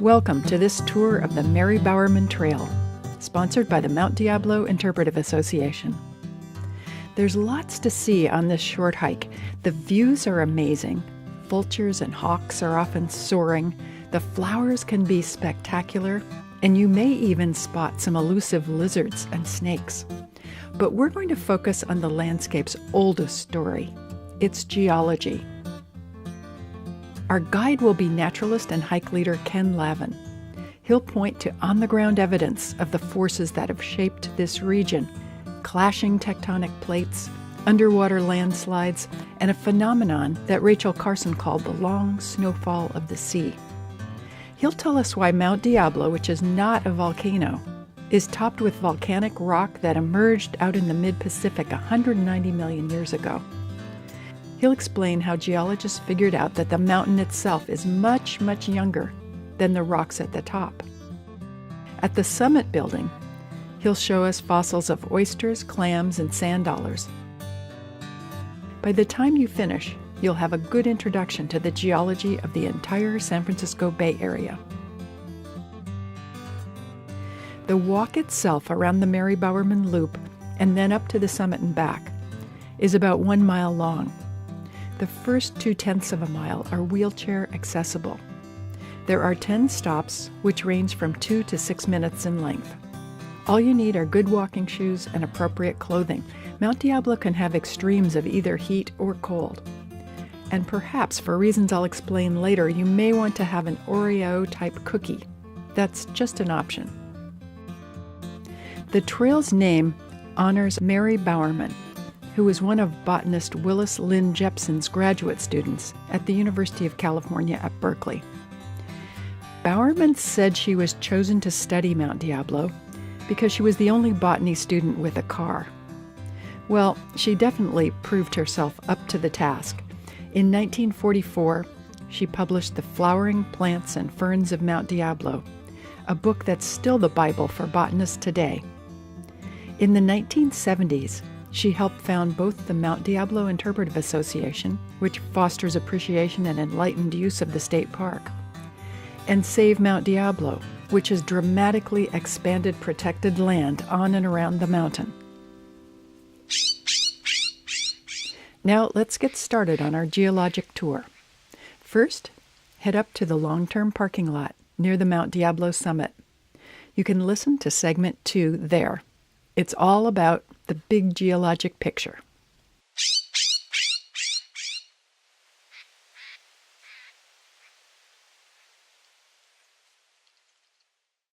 Welcome to this tour of the Mary Bowerman Trail, sponsored by the Mount Diablo Interpretive Association. There's lots to see on this short hike. The views are amazing. Vultures and hawks are often soaring. The flowers can be spectacular, and you may even spot some elusive lizards and snakes. But we're going to focus on the landscape's oldest story, its geology. Our guide will be naturalist and hike leader Ken Lavin. He'll point to on-the-ground evidence of the forces that have shaped this region, clashing tectonic plates, underwater landslides, and a phenomenon that Rachel Carson called the long snowfall of the sea. He'll tell us why Mount Diablo, which is not a volcano, is topped with volcanic rock that emerged out in the mid-Pacific 190 million years ago. He'll explain how geologists figured out that the mountain itself is much, much younger than the rocks at the top. At the summit building, he'll show us fossils of oysters, clams, and sand dollars. By the time you finish, you'll have a good introduction to the geology of the entire San Francisco Bay Area. The walk itself around the Mary Bowerman Loop and then up to the summit and back is about 1 mile long. The first 0.2 of a mile are wheelchair accessible. There are 10 stops, which range from 2 to 6 minutes in length. All you need are good walking shoes and appropriate clothing. Mount Diablo can have extremes of either heat or cold. And perhaps, for reasons I'll explain later, you may want to have an Oreo-type cookie. That's just an option. The trail's name honors Mary Bowerman, who was one of botanist Willis Lynn Jepson's graduate students at the University of California at Berkeley. Bowerman said she was chosen to study Mount Diablo because she was the only botany student with a car. Well, she definitely proved herself up to the task. In 1944, she published The Flowering Plants and Ferns of Mount Diablo, a book that's still the Bible for botanists today. In the 1970s, she helped found both the Mount Diablo Interpretive Association, which fosters appreciation and enlightened use of the state park, and Save Mount Diablo, which has dramatically expanded protected land on and around the mountain. Now let's get started on our geologic tour. First, head up to the long-term parking lot near the Mount Diablo summit. You can listen to segment 2 there. It's all about the big geologic picture.